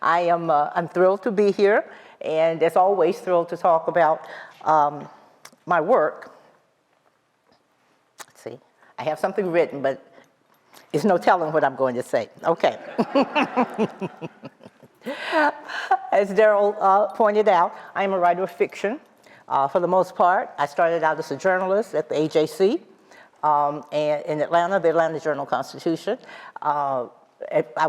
I'm thrilled to be here, and as always, thrilled to talk about my work. Let's see, I have something written, but there's no telling what I'm going to say. Okay. As Daryl pointed out, I am a writer of fiction. For the most part, I started out as a journalist at the AJC and in Atlanta, the Atlanta Journal-Constitution. I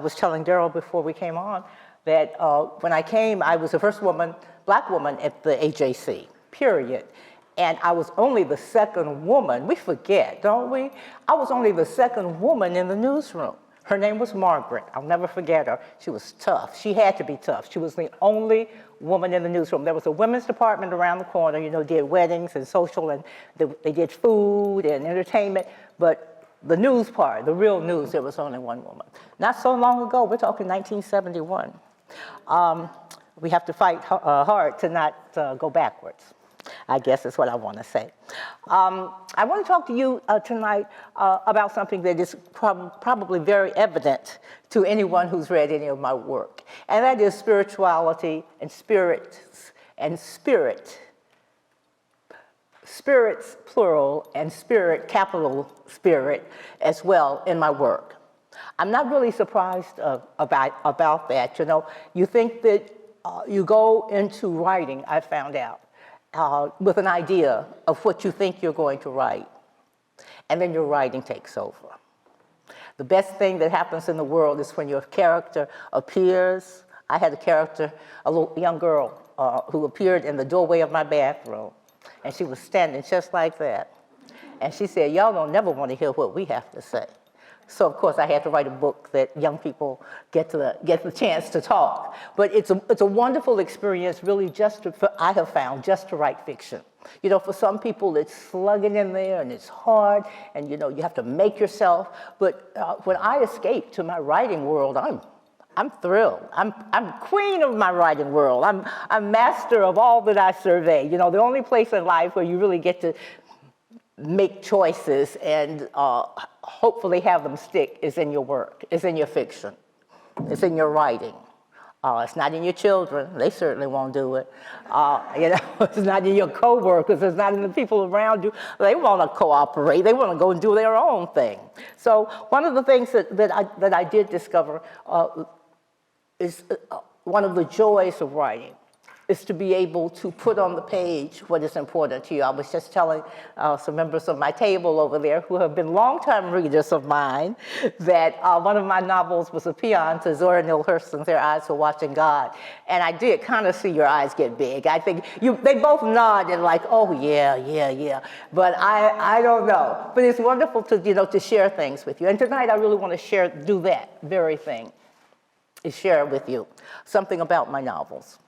was telling Daryl before we came on that when I came, I was the first black woman at the AJC, period. And I was only the second woman. We forget, don't we? I was only the second woman in the newsroom. Her name was Margaret. I'll never forget her. She was tough. She had to be tough. She was the only woman in the newsroom. There was a women's department around the corner, you know, did weddings and social, and they did food and entertainment. But the news part, the real news, there was only one woman. Not so long ago, we're talking 1971. We have to fight hard to not go backwards, I guess is what I want to say. I want to talk to you tonight about something that is probably very evident to anyone who's read any of my work, and that is spirituality and spirits, spirits plural, and spirit, capital spirit, as well in my work. I'm not really surprised about that. You know, you think that you go into writing, I found out, with an idea of what you think you're going to write, and then your writing takes over. The best thing that happens in the world is when your character appears. I had a character, a little young girl, who appeared in the doorway of my bathroom, and she was standing just like that. And she said, "Y'all don't never want to hear what we have to say." So of course I had to write a book that young people get the chance to talk. But it's a wonderful experience, really, I have found, just to write fiction. You know, for some people it's slugging in there and it's hard, and you know, you have to make yourself. But when I escape to my writing world, I'm thrilled. I'm queen of my writing world. I'm master of all that I survey. You know, the only place in life where you really get to make choices and hopefully have them stick is in your work, is in your fiction, it's in your writing. It's not in your children, they certainly won't do it. You know, it's not in your coworkers, it's not in the people around you. They want to cooperate, they want to go and do their own thing. So one of the things that I did discover is one of the joys of writing is to be able to put on the page what is important to you. I was just telling some members of my table over there who have been longtime readers of mine that one of my novels was a paean to Zora Neale Hurston's Their Eyes Were Watching God. And I did kind of see your eyes get big. I think they both nodded like, oh yeah. But I don't know. But it's wonderful to, you know, to share things with you. And tonight I really want to do that very thing, is share with you something about my novels.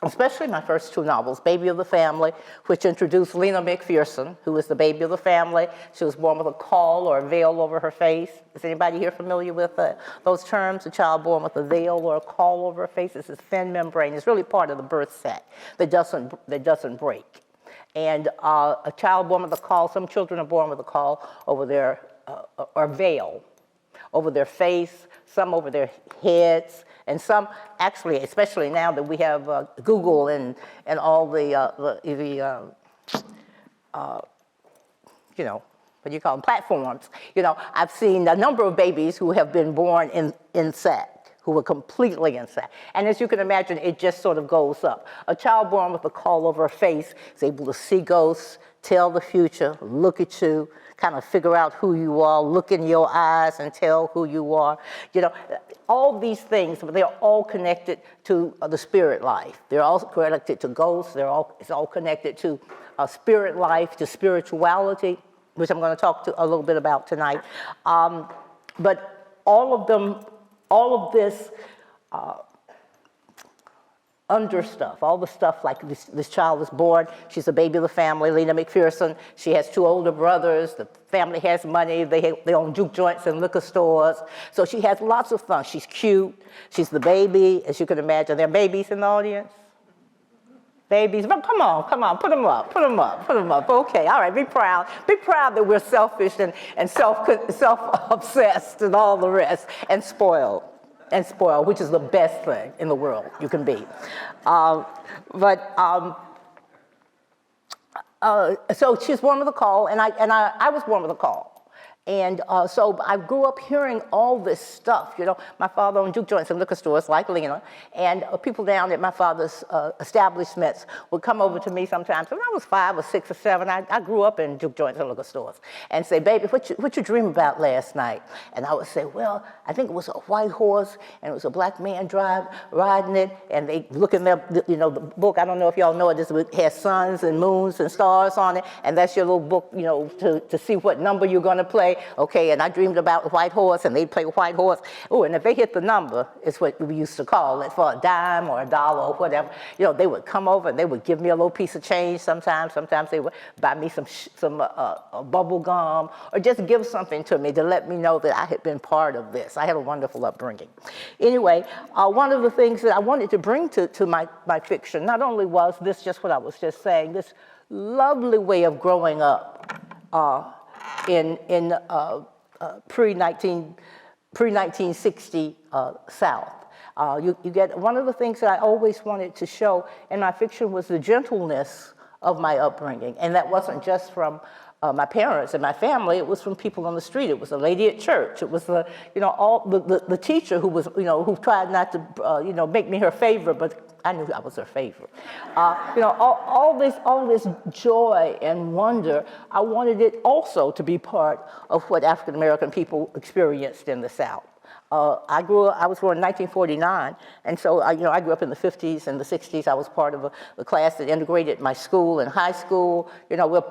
Especially my first two novels, Baby of the Family, which introduced Lena McPherson, who is the baby of the family. She was born with a caul or a veil over her face. Is anybody here familiar with those terms? A child born with a veil or a caul over her face. It's this thin membrane. It's really part of the birth set that doesn't break. And a child born with a caul, some children are born with a caul over their, or veil over their face, some over their heads, and some actually, especially now that we have Google and all the you know, what do you call them, platforms. You know, I've seen a number of babies who have been born in sac, who were completely in sac. And as you can imagine, it just sort of goes up. A child born with a caul over her face is able to see ghosts, tell the future, look at you, kind of figure out who you are, look in your eyes and tell who you are. You know, all these things, they're all connected to the spirit life. They're all connected to ghosts. It's all connected to spirit life, to spirituality, which I'm going to talk a little bit about tonight. But all of this under stuff, all the stuff like this child is born, she's a baby of the family, Lena McPherson. She has two older brothers, the family has money, they own juke joints and liquor stores. So she has lots of fun. She's cute, she's the baby, as you can imagine. There are babies in the audience? Babies, well, come on, put them up. Okay, all right, be proud that we're selfish and self-obsessed and all the rest, and spoiled. and spoiled, which is the best thing in the world you can be. Um, but so she's born with a call, and I was born with a call. And so I grew up hearing all this stuff. You know, my father owned juke joints and liquor stores like Lena, and people down at my father's establishments would come over to me sometimes. When I was 5 or 6 or 7, I grew up in juke joints and liquor stores, and say, "Baby, what you dream about last night?" And I would say, "Well, I think it was a white horse, and it was a black man riding it." And they look in their, you know, the book. I don't know if y'all know it. It has suns and moons and stars on it, and that's your little book, you know, to see what number you're going to play. Okay, and I dreamed about the white horse, and they'd play white horse. Oh, and if they hit the number, it's what we used to call it, for a dime or a dollar or whatever. You know, they would come over and they would give me a little piece of change sometimes. Sometimes they would buy me some bubble gum, or just give something to me to let me know that I had been part of this. I had a wonderful upbringing. Anyway, one of the things that I wanted to bring to my fiction, not only was this just what I was just saying, this lovely way of growing up in pre-1960 South. You get, one of the things that I always wanted to show in my fiction was the gentleness of my upbringing, and that wasn't just from my parents and my family. It was from people on the street. It was a lady at church. It was the, you know, all the teacher who was, you know, who tried not to, you know, make me her favorite, but I knew I was her favorite. You know, all this joy and wonder, I wanted it also to be part of what African American people experienced in the South. I was born in 1949, and so you know, I grew up in the 50s and the 60s. I was part of a class that integrated my school and high school. You know, we're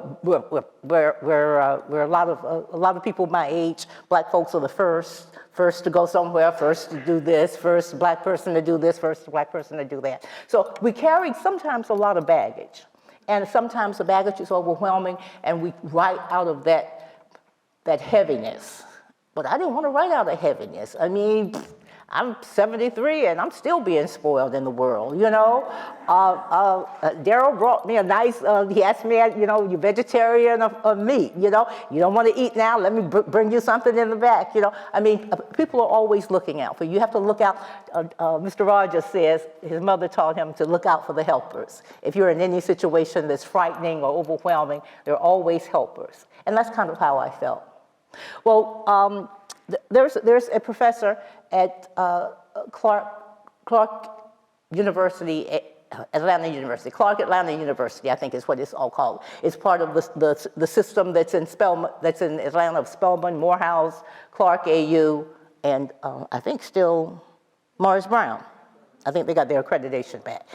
a lot of people my age. Black folks are the first to go somewhere, first to do this, first black person to do this, first black person to do that. So we carried sometimes a lot of baggage, and sometimes the baggage is overwhelming, and we write out of that heaviness. But I didn't want to write out of heaviness. I mean, I'm 73 and I'm still being spoiled in the world, you know. Daryl brought me a nice, he asked me, you know, you vegetarian or meat, you know. You don't want to eat now, let me bring you something in the back, you know. I mean, people are always looking out for you. You have to look out. Mr. Rogers says his mother taught him to look out for the helpers. If you're in any situation that's frightening or overwhelming, there are always helpers. And that's kind of how I felt. Well, there's a professor at Clark University, Atlanta University, Clark Atlanta University, I think is what it's all called. It's part of the system that's in Atlanta, of Spelman, Morehouse, Clark AU, and I think still Morris Brown. I think they got their accreditation back.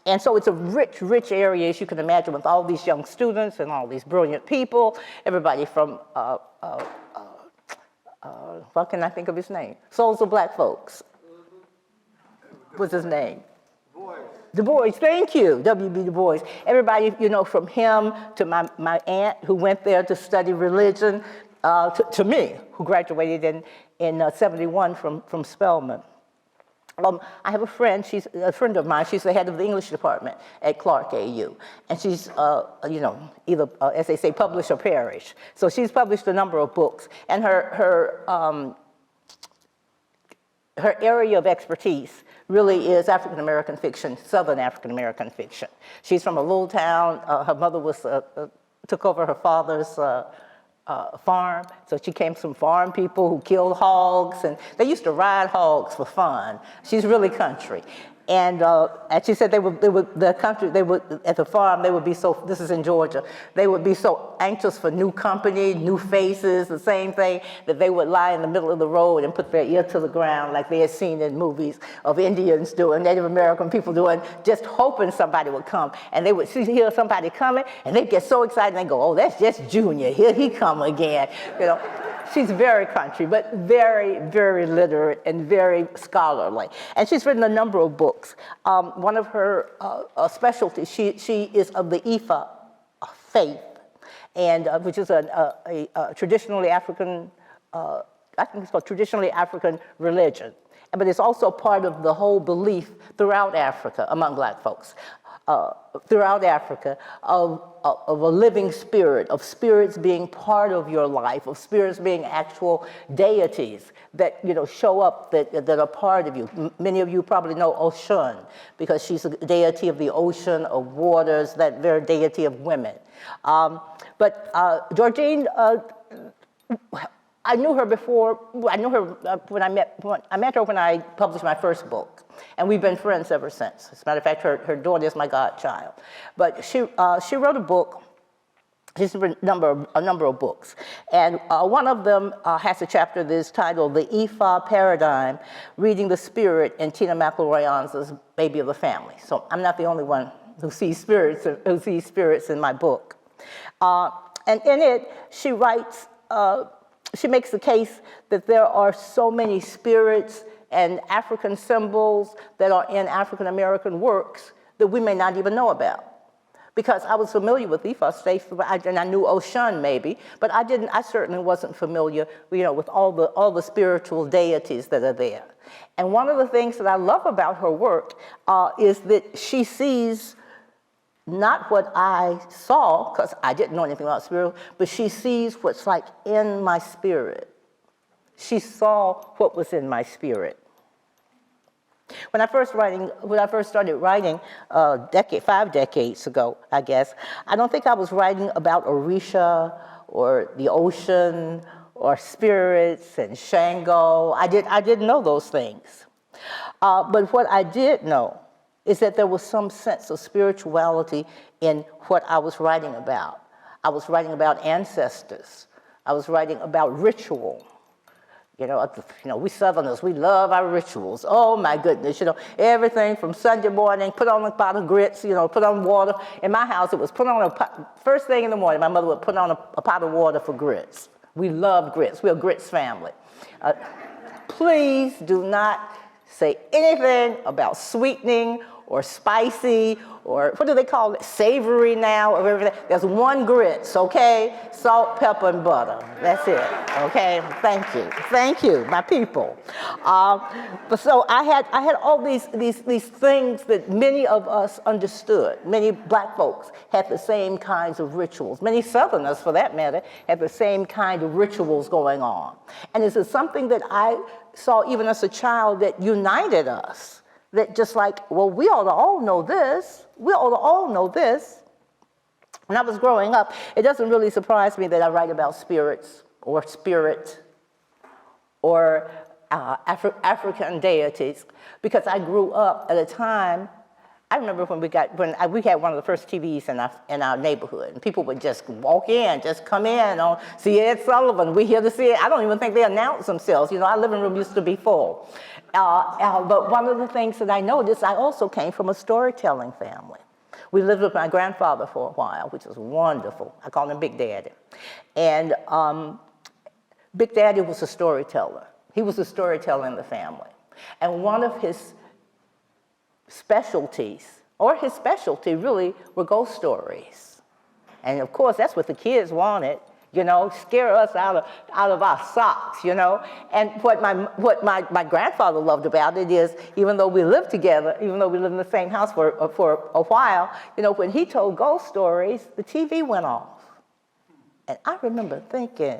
And so it's a rich, rich area, as you can imagine, with all these young students and all these brilliant people, everybody from, what can I think of his name? Souls of Black Folks. What's his name? Du Bois, thank you, W.B. Du Bois. Everybody, you know, from him to my aunt who went there to study religion, to me, who graduated in 71 from Spelman. I have a friend, she's a friend of mine, she's the head of the English department at Clark AU. And she's, you know, either, as they say, publish or perish. So she's published a number of books. And her area of expertise really is African American fiction, Southern African American fiction. She's from a little town. Her mother took over her father's farm, so she came from farm people who killed hogs, and they used to ride hogs for fun. She's really country. And she said at the farm, they would be so, this is in Georgia, they would be so anxious for new company, new faces, the same thing, that they would lie in the middle of the road and put their ear to the ground like they had seen in movies of Indians doing, Native American people doing, just hoping somebody would come. And they would hear somebody coming, and they'd get so excited, and they'd go, oh, that's just Junior, here he come again, you know. She's very country, but very, very literate and very scholarly. And she's written a number of books. One of her specialties, she is of the Ifa faith, and which is a traditionally African, I think it's called traditionally African religion. But it's also part of the whole belief throughout Africa among Black folks. throughout Africa of a living spirit, of spirits being part of your life, of spirits being actual deities that show up, that are part of you. Many of you probably know Oshun, because she's a deity of the ocean, of waters, that very deity of women. But Georgine, I knew her before. I knew her when I met her when I published my first book, and we've been friends ever since. As a matter of fact, her daughter is my godchild. But she wrote a book. She's written a number of books, and one of them has a chapter that is titled "The Ifa Paradigm: Reading the Spirit in Tina McElroy Ansa's Baby of the Family." So I'm not the only one who sees spirits in my book, and in it she writes. She makes the case that there are so many spirits and African symbols that are in African American works that we may not even know about. Because I was familiar with Ifa states, and I knew Oshun maybe, but I certainly wasn't familiar, with all the spiritual deities that are there. And one of the things that I love about her work is that she sees not what I saw, because I didn't know anything about spirit, but she sees what's like in my spirit. She saw what was in my spirit. When I first started writing 5 decades ago, I guess, I don't think I was writing about Orisha or the ocean or spirits and Shango. I didn't know those things. But what I did know is that there was some sense of spirituality in what I was writing about. I was writing about ancestors. I was writing about ritual. We Southerners, we love our rituals. Oh my goodness, everything from Sunday morning, put on a pot of grits, put on water. In my house, it was put on a pot, first thing in the morning, my mother would put on a pot of water for grits. We love grits, we're a grits family. Please do not say anything about sweetening or spicy, or what do they call it, savory now, or everything. There's one grits, okay? Salt, pepper, and butter. That's it, okay? Thank you, my people. But so I had all these things that many of us understood. Many black folks had the same kinds of rituals. Many Southerners, for that matter, had the same kind of rituals going on. And this is something that I saw even as a child that united us. That just like, well, we ought to all know this. We ought to all know this. When I was growing up, it doesn't really surprise me that I write about spirits or spirit or African deities, because I grew up at a time. I remember when we had one of the first TVs in our neighborhood, and people would just walk in, just come in on, see Ed Sullivan, we here to see it. I don't even think they announced themselves. Our living room used to be full. But one of the things that I noticed, I also came from a storytelling family. We lived with my grandfather for a while, which was wonderful. I called him Big Daddy. And Big Daddy was a storyteller. He was a storyteller in the family. And one of his specialties, or his specialty really, were ghost stories. And of course, that's what the kids wanted, scare us out of our socks, And what my grandfather loved about it is, even though we lived together, even though we lived in the same house for a while, when he told ghost stories, the TV went off. And I remember thinking,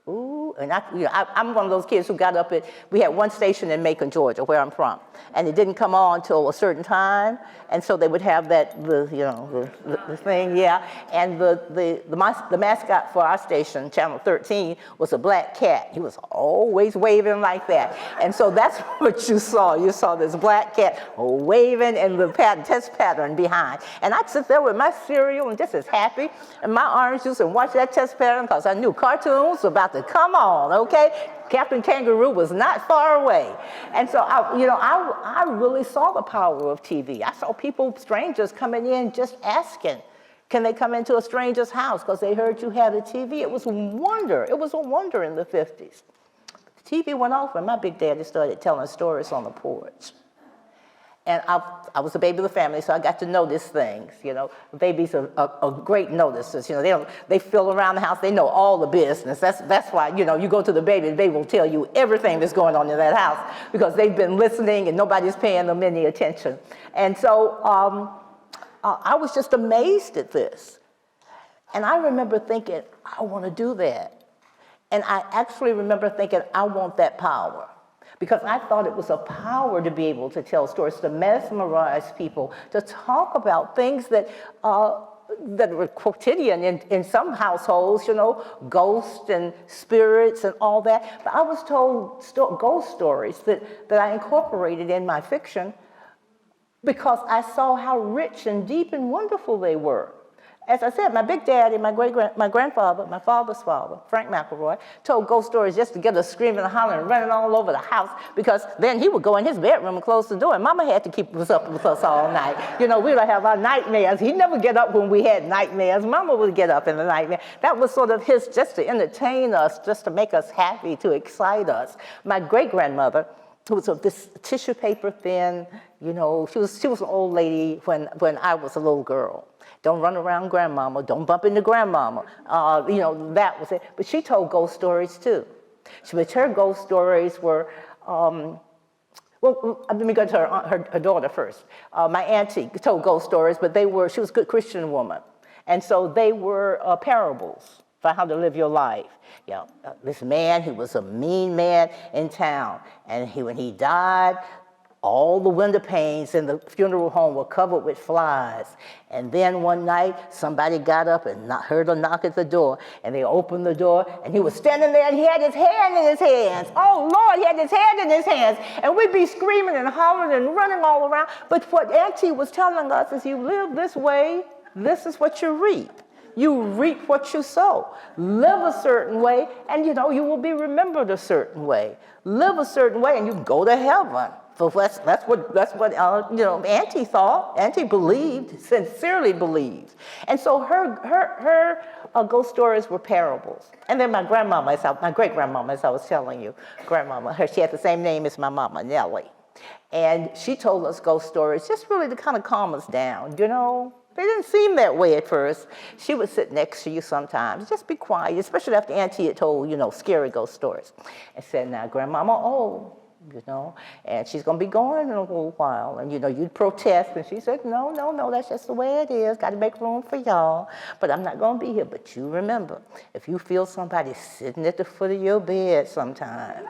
ooh, and I'm one of those kids who got up we had one station in Macon, Georgia, where I'm from, and it didn't come on till a certain time, and so they would have the thing, yeah, and the mascot for our station, Channel 13, was a black cat. He was always waving like that, and so that's what you saw. You saw this black cat waving and the test pattern behind, and I'd sit there with my cereal and just as happy, and my orange juice and watch that test pattern, because I knew cartoons were about to come on, okay? Captain Kangaroo was not far away. And so, I really saw the power of TV. I saw strangers coming in just asking, can they come into a stranger's house because they heard you had a TV? It was a wonder. It was a wonder in the 50s. The TV went off when my Big Daddy started telling stories on the porch. And I was a baby of the family, so I got to notice things. Babies are great noticers. They fill around the house. They know all the business. That's why you go to the baby will tell you everything that's going on in that house, because they've been listening and nobody's paying them any attention. And so I was just amazed at this. And I remember thinking, I want to do that. And I actually remember thinking, I want that power. Because I thought it was a power to be able to tell stories, to mesmerize people, to talk about things that were quotidian in some households, ghosts and spirits and all that. But I was told ghost stories that I incorporated in my fiction because I saw how rich and deep and wonderful they were. As I said, my big daddy, my grandfather, my father's father, Frank McElroy, told ghost stories just to get us screaming and hollering and running all over the house, because then he would go in his bedroom and close the door, and Mama had to keep us up with us all night. We would have our nightmares. He'd never get up when we had nightmares. Mama would get up in the nightmare. That was sort of his, just to entertain us, just to make us happy, to excite us. My great-grandmother, who was this tissue paper thin, she was an old lady when I was a little girl. Don't run around grandmama, don't bump into grandmama. That was it. But she told ghost stories too. But her ghost stories were, let me go to her daughter first. My auntie told ghost stories, but she was a good Christian woman. And so they were parables for how to live your life. This man, he was a mean man in town. And when he died, all the window panes in the funeral home were covered with flies. And then one night, somebody got up and heard a knock at the door. And they opened the door, and he was standing there, and he had his hand in his hands. Oh, Lord, he had his hand in his hands. And we'd be screaming and hollering and running all around. But what Auntie was telling us is, you live this way, this is what you reap. You reap what you sow. Live a certain way, and you will be remembered a certain way. Live a certain way, and you go to heaven. So that's what Auntie thought. Auntie believed, sincerely believed. And so her ghost stories were parables. And then my great-grandmama, as I was telling you, she had the same name as my mama, Nellie. And she told us ghost stories just really to kind of calm us down, They didn't seem that way at first. She would sit next to you sometimes, just be quiet, especially after Auntie had told, scary ghost stories. And said, now, Grandmama, and she's going to be gone in a little while. And, you'd protest. And she said, no, that's just the way it is. Got to make room for y'all. But I'm not going to be here. But you remember, if you feel somebody sitting at the foot of your bed sometime,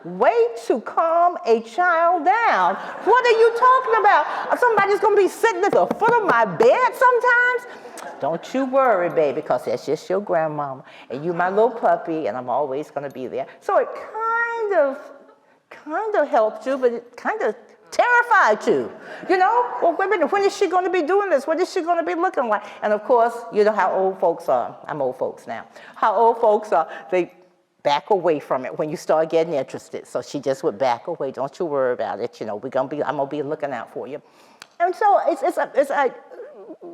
way to calm a child down. What are you talking about? Somebody's going to be sitting at the foot of my bed sometimes? Don't you worry, baby, because that's just your grandmama. And you my little puppy, and I'm always going to be there. So it kind of helped you, but it kind of terrified you. Well, wait a minute, when is she going to be doing this? What is she going to be looking like? And of course, you know how old folks are. I'm old folks now. How old folks are, they back away from it when you start getting interested. So she just would back away. Don't you worry about it. I'm gonna be looking out for you. And so as I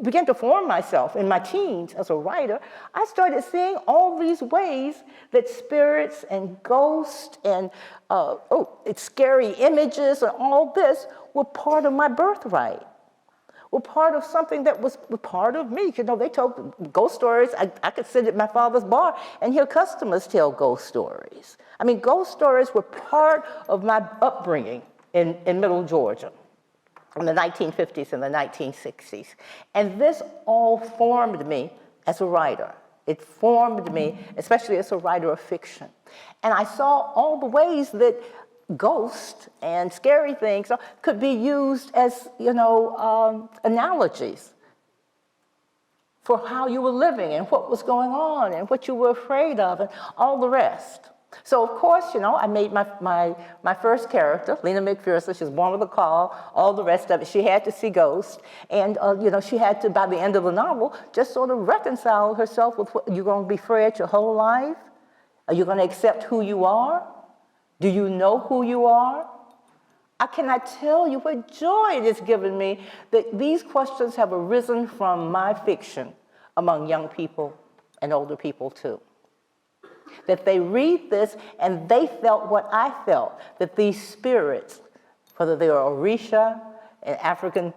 began to form myself in my teens as a writer, I started seeing all these ways that spirits and ghosts and scary images and all this were part of my birthright. Were part of something that was part of me. They told ghost stories. I could sit at my father's bar and hear customers tell ghost stories. I mean, ghost stories were part of my upbringing in Middle Georgia in the 1950s and the 1960s. And this all formed me as a writer. It formed me, especially as a writer of fiction. And I saw all the ways that ghosts and scary things could be used as, analogies for how you were living and what was going on and what you were afraid of and all the rest. So, of course, I made my first character, Lena McPherson. She was born with a call, all the rest of it. She had to see ghosts. And, she had to, by the end of the novel, just sort of reconcile herself with what you're going to be afraid your whole life. Are you going to accept who you are? Do you know who you are? I cannot tell you what joy it has given me that these questions have arisen from my fiction among young people and older people too. That they read this and they felt what I felt, that these spirits, whether they are Orisha, in African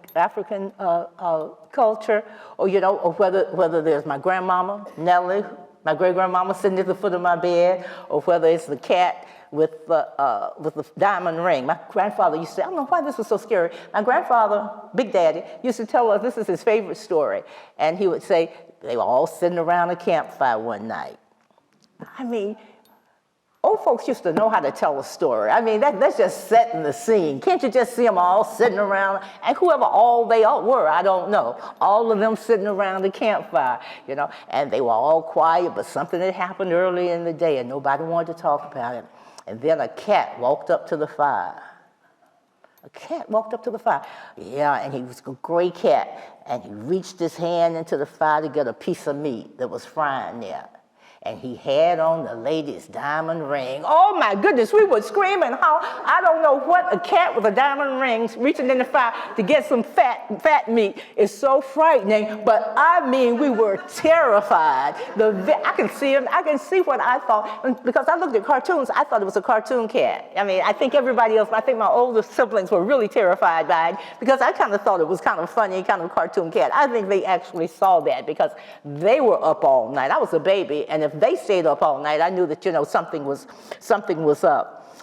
culture, or whether there's my grandmama, Nellie, my great-grandmama sitting at the foot of my bed, or whether it's the cat, with the diamond ring. My grandfather used to say, I don't know why this was so scary. My grandfather, Big Daddy, used to tell us this is his favorite story. And he would say, they were all sitting around a campfire one night. I mean, old folks used to know how to tell a story. I mean, that's just setting the scene. Can't you just see them all sitting around? And whoever all they all were, I don't know. All of them sitting around the campfire, you know. And they were all quiet, but something had happened early in the day, and nobody wanted to talk about it. And then a cat walked up to the fire. A cat walked up to the fire. Yeah, and he was a gray cat. And he reached his hand into the fire to get a piece of meat that was frying there. And he had on the lady's diamond ring. Oh my goodness, we would scream and howl. I don't know what a cat with a diamond ring reaching in the fire to get some fat meat is so frightening, but I mean, we were terrified. I can see what I thought, because I looked at cartoons, I thought it was a cartoon cat. I mean, I think everybody else, I think my older siblings were really terrified by it, because I kind of thought it was kind of funny, kind of cartoon cat. I think they actually saw that because they were up all night. I was a baby, and if they stayed up all night, I knew that, you know, something was up.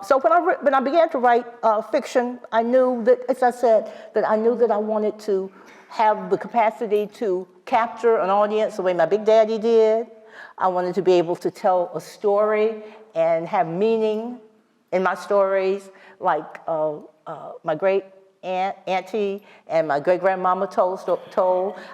So when I began to write fiction, I knew that, as I said, that I knew that I wanted to have the capacity to capture an audience the way my Big Daddy did. I wanted to be able to tell a story and have meaning in my stories, like my great auntie and my great-grandmama told.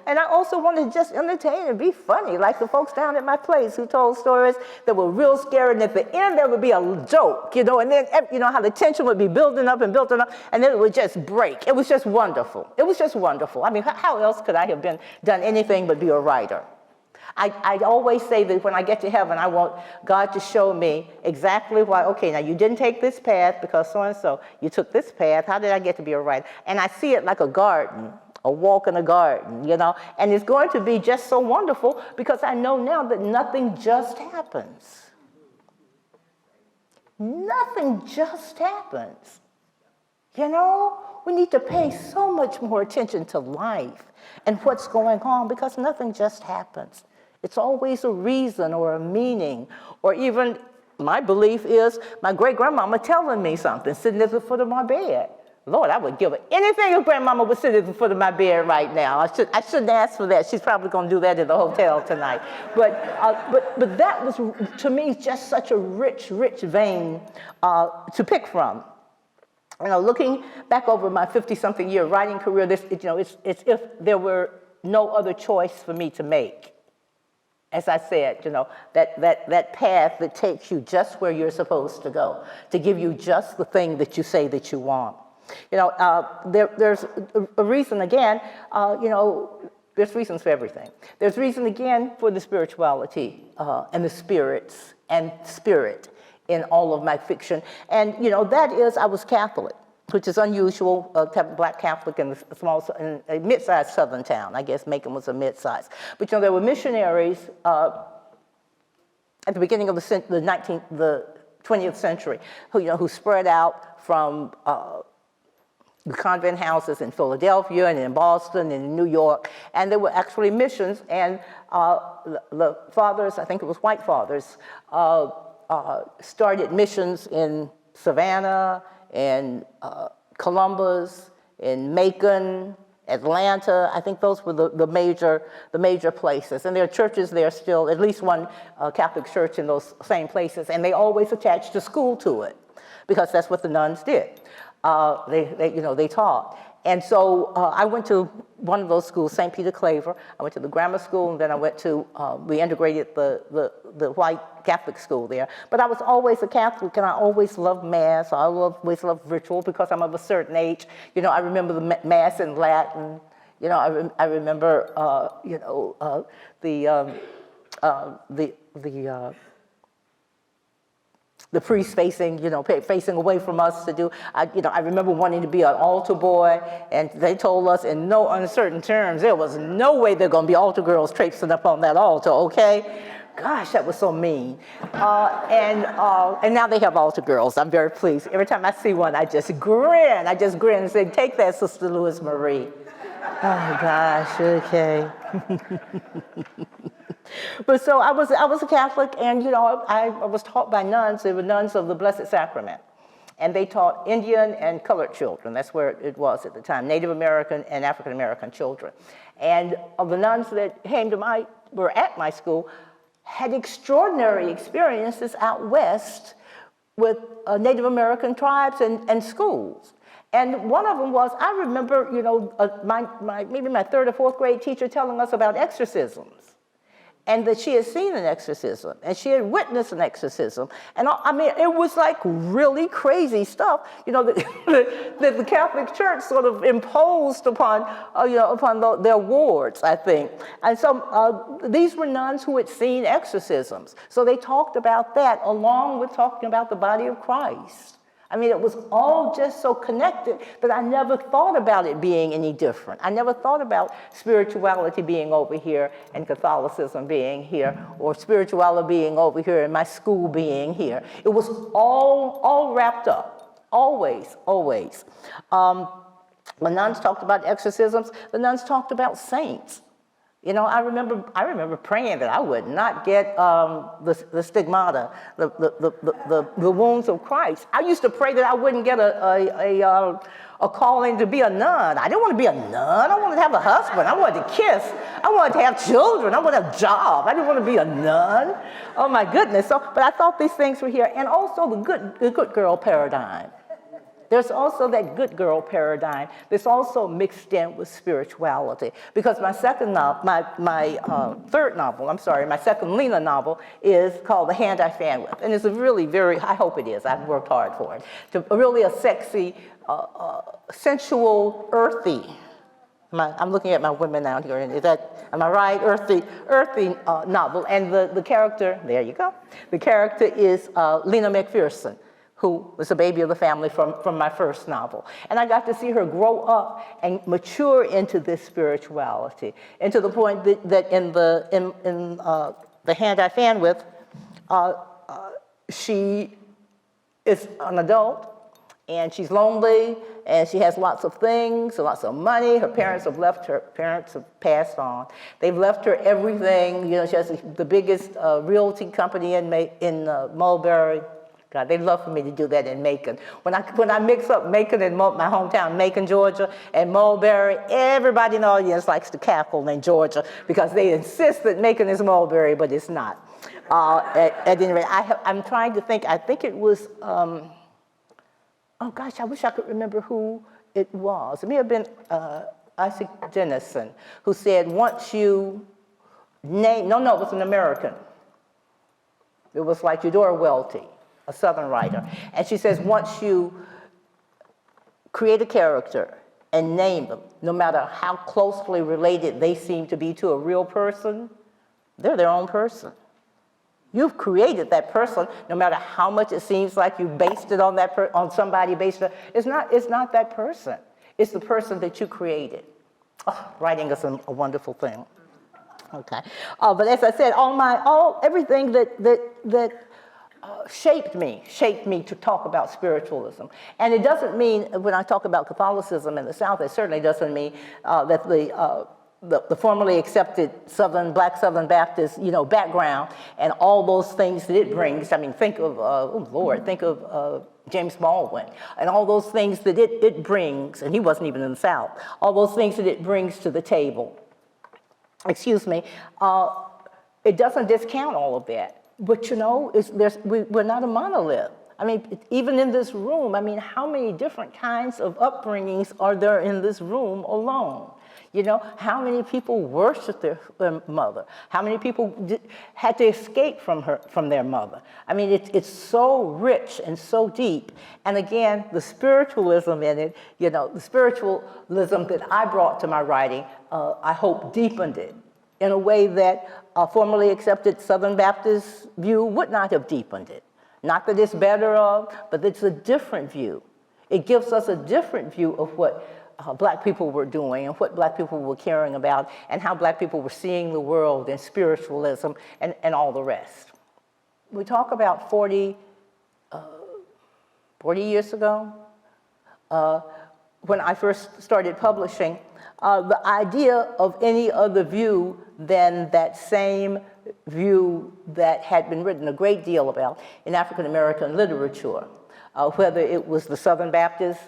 And I also wanted to just entertain and be funny, like the folks down at my place who told stories that were real scary, and at the end there would be a joke, you know, and then, you know, how the tension would be building up, and then it would just break. It was just wonderful. It was just wonderful. I mean, how else could I have done anything but be a writer? I always say that when I get to heaven, I want God to show me exactly why, okay, now you didn't take this path because so-and-so, you took this path, how did I get to be a writer? And I see it like a garden, a walk in a garden, you know, and it's going to be just so wonderful because I know now that nothing just happens. Nothing just happens. You know, we need to pay so much more attention to life and what's going on because nothing just happens. It's always a reason or a meaning, or even my belief is my great-grandmama telling me something, sitting at the foot of my bed. Lord, I would give her anything if grandmama was sitting at the foot of my bed right now. I shouldn't ask for that. She's probably going to do that at the hotel tonight. But that was, to me, just such a rich vein to pick from. You know, looking back over my 50-something year writing career, it's if there were no other choice for me to make. As I said, you know, that path that takes you just where you're supposed to go, to give you just the thing that you say that you want. You know, there's a reason again, you know, there's reasons for everything. There's reason again for the spirituality and the spirits and spirit in all of my fiction. And, you know, that is, I was Catholic, which is unusual to have a black Catholic in a mid-sized southern town. I guess Macon was a mid-size. But, you know, there were missionaries at the beginning of the 20th century who spread out from the convent houses in Philadelphia and in Boston and in New York, and there were actually missions, and the fathers, I think it was white fathers, started missions in Savannah, in Columbus, in Macon, Atlanta. I think those were the major places. And there are churches there still, at least one Catholic church in those same places, and they always attached a school to it because that's what the nuns did. They taught. And so I went to one of those schools, St. Peter Claver. I went to the grammar school, and then I went to, we integrated the white Catholic school there. But I was always a Catholic, and I always loved Mass. I always loved ritual because I'm of a certain age. You know, I remember the Mass in Latin. You know, I remember, the priest facing away from us to do. I remember wanting to be an altar boy, and they told us in no uncertain terms there was no way they're going to be altar girls traipsing up on that altar. Okay, gosh, that was so mean. And now they have altar girls. I'm very pleased. Every time I see one, I just grin. And say, "Take that, Sister Louis Marie." Oh gosh, okay. But so I was a Catholic, and I was taught by nuns. They were nuns of the Blessed Sacrament, and they taught Indian and colored children. That's where it was at the time, Native American and African American children. And the nuns that were at my school had extraordinary experiences out west with Native American tribes and schools. And one of them was, I remember, maybe my third or fourth grade teacher telling us about exorcisms, and that she had seen an exorcism, and she had witnessed an exorcism. And I mean, it was like really crazy stuff, that the Catholic Church sort of imposed upon their wards, I think. And so these were nuns who had seen exorcisms. So they talked about that along with talking about the body of Christ. I mean, it was all just so connected that I never thought about it being any different. I never thought about spirituality being over here and Catholicism being here, or spirituality being over here and my school being here. It was all wrapped up, always, always. When nuns talked about exorcisms, the nuns talked about saints. I remember praying that I would not get the stigmata, the wounds of Christ. I used to pray that I wouldn't get a calling to be a nun. I didn't want to be a nun. I wanted to have a husband. I wanted to kiss. I wanted to have children. I wanted a job. I didn't want to be a nun. Oh my goodness. But I thought these things were here, and also the good girl paradigm. There's also that good girl paradigm that's also mixed in with spirituality. Because my second Lena novel is called The Hand I Fan With. And it's a really I hope it is, I've worked hard for it. Really a sexy, sensual, earthy. I'm looking at my women out here, and am I right? Earthy novel. And the character, there you go. The character is Lena McPherson, who was a baby of the family from my first novel. And I got to see her grow up and mature into this spirituality, and to the point that in The Hand I Fan With, she is an adult, and she's lonely, and she has lots of things, lots of money. Her parents have passed on. They've left her everything. She has the biggest realty company in Mulberry. God, they'd love for me to do that in Macon. When I mix up Macon and my hometown, Macon, Georgia, and Mulberry, everybody in the audience likes to cackle in Georgia because they insist that Macon is Mulberry, but it's not. At any rate, I'm trying to think. I think it was, oh gosh, I wish I could remember who it was. It may have been Isaac Dennison, who said, once you name, no, it was an American. It was like Eudora Welty, a Southern writer. And she says, once you create a character and name them, no matter how closely related they seem to be to a real person, they're their own person. You've created that person, no matter how much it seems like you based it on on somebody based it. It's not that person. It's the person that you created. Oh, writing is a wonderful thing. Okay, but as I said, everything that shaped me to talk about spiritualism. And it doesn't mean, when I talk about Catholicism in the South, it certainly doesn't mean that the formally accepted Black Southern Baptist, background and all those things that it brings. I mean, think of James Baldwin and all those things that it brings, and he wasn't even in the South, all those things that it brings to the table. Excuse me. It doesn't discount all of that. But we're not a monolith. I mean, even in this room, how many different kinds of upbringings are there in this room alone? How many people worship their mother? How many people had to escape from their mother? I mean, it's so rich and so deep. And again, the spiritualism in it, the spiritualism that I brought to my writing, I hope deepened it in a way that a formally accepted Southern Baptist view would not have deepened it. Not that it's better of, but it's a different view. It gives us a different view of what Black people were doing and what Black people were caring about and how Black people were seeing the world and spiritualism and all the rest. We talk about 40 years ago, when I first started publishing, the idea of any other view than that same view that had been written a great deal about in African American literature, whether it was the Southern Baptist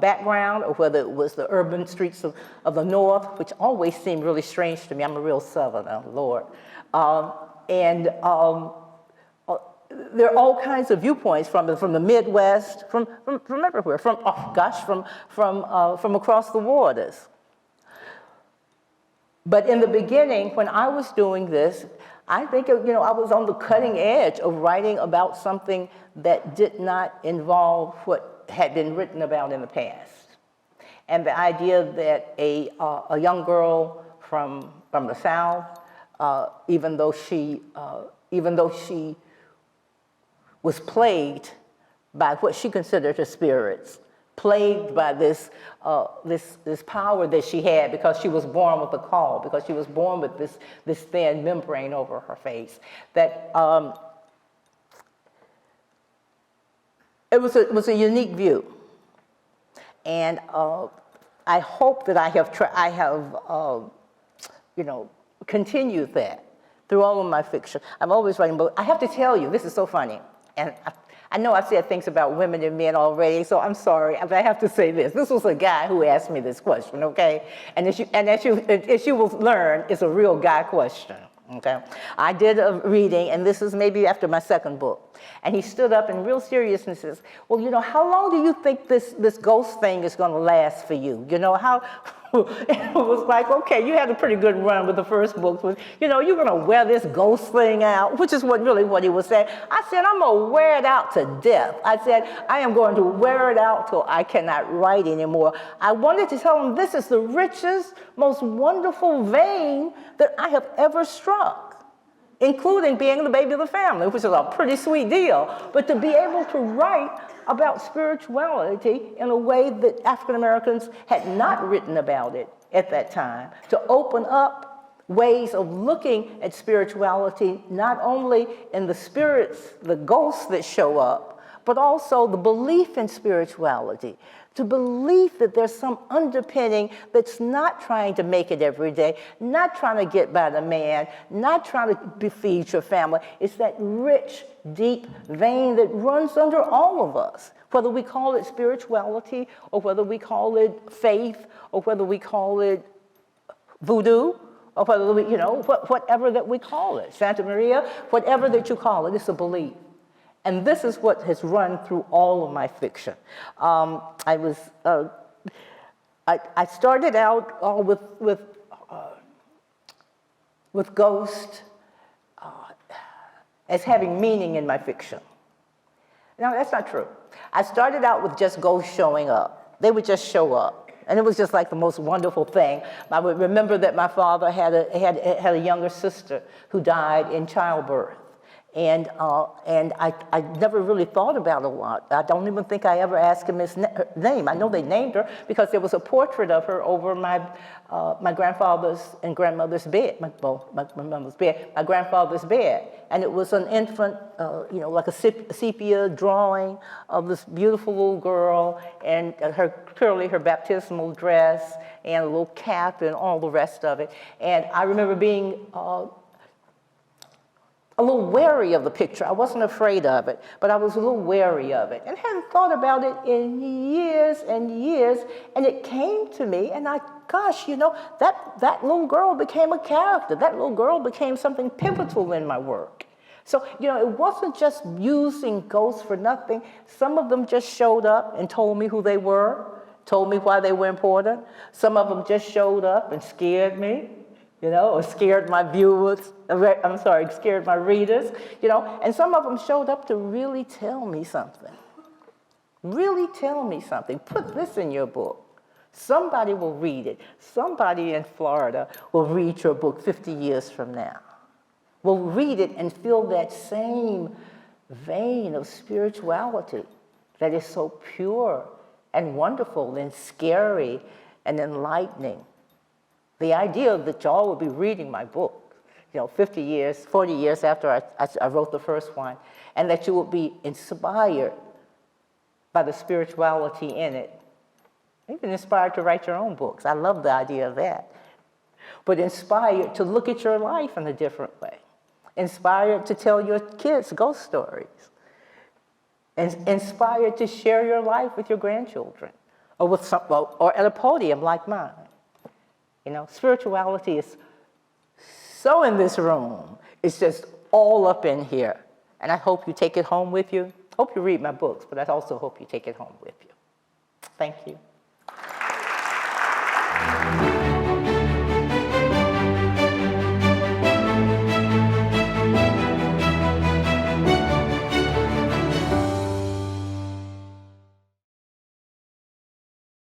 background or whether it was the urban streets of the North, which always seemed really strange to me. I'm a real Southerner, Lord. There are all kinds of viewpoints from the Midwest, from everywhere, from across the waters. But in the beginning, when I was doing this, I think, I was on the cutting edge of writing about something that did not involve what had been written about in the past. And the idea that a young girl from the South, even though she was plagued by what she considered her spirits, plagued by this power that she had because she was born with a call, because she was born with this thin membrane over her face, that it was a unique view. And I hope that I have continued that through all of my fiction. I'm always writing books. I have to tell you, this is so funny. And I know I've said things about women and men already, so I'm sorry, but I have to say this. This was a guy who asked me this question, okay? And as you will learn, it's a real guy question, okay? I did a reading, and this is maybe after my second book. And he stood up in real seriousness and says, well, how long do you think this ghost thing is going to last for you? How... It was like, okay, you had a pretty good run with the first book. You're going to wear this ghost thing out, which is what he was saying. I said, I'm going to wear it out to death. I said, I am going to wear it out till I cannot write anymore. I wanted to tell him this is the richest, most wonderful vein that I have ever struck, including being the baby of the family, which is a pretty sweet deal. But to be able to write about spirituality in a way that African Americans had not written about it at that time, to open up ways of looking at spirituality, not only in the spirits, the ghosts that show up, but also the belief in spirituality, to believe that there's some underpinning that's not trying to make it every day, not trying to get by the man, not trying to feed your family. It's that rich, deep vein that runs under all of us, whether we call it spirituality or whether we call it faith or whether we call it voodoo or whether we, whatever that we call it, Santa Maria, whatever that you call it, it's a belief. And this is what has run through all of my fiction. I started out with ghosts as having meaning in my fiction. Now, that's not true. I started out with just ghosts showing up. They would just show up. And it was just like the most wonderful thing. I would remember that my father had a younger sister who died in childbirth. And I never really thought about it a lot. I don't even think I ever asked him his name. I know they named her because there was a portrait of her over my grandfather's and grandmother's bed, my mother's bed, my grandfather's bed. And it was an infant, like a sepia drawing of this beautiful little girl and clearly her baptismal dress and a little cap and all the rest of it. And I remember being a little wary of the picture. I wasn't afraid of it, but I was a little wary of it and hadn't thought about it in years and years. And it came to me, and that little girl became a character. That little girl became something pivotal in my work. So, it wasn't just using ghosts for nothing. Some of them just showed up and told me who they were, told me why they were important. Some of them just showed up and scared me. Or scared my viewers, scared my readers, and some of them showed up to really tell me something. Really tell me something. Put this in your book. Somebody will read it. Somebody in Florida will read your book 50 years from now. Will read it and feel that same vein of spirituality that is so pure and wonderful and scary and enlightening. The idea that y'all will be reading my book, 40 years after I wrote the first one, and that you will be inspired by the spirituality in it, Even inspired to write your own books. I love the idea of that. But inspired to look at your life in a different way. Inspired to tell your kids ghost stories. And inspired to share your life with your grandchildren or with or at a podium like mine. You know, spirituality is so in this room. It's just all up in here. And I hope you take it home with you. Hope you read my books, but I also hope you take it home with you. Thank you.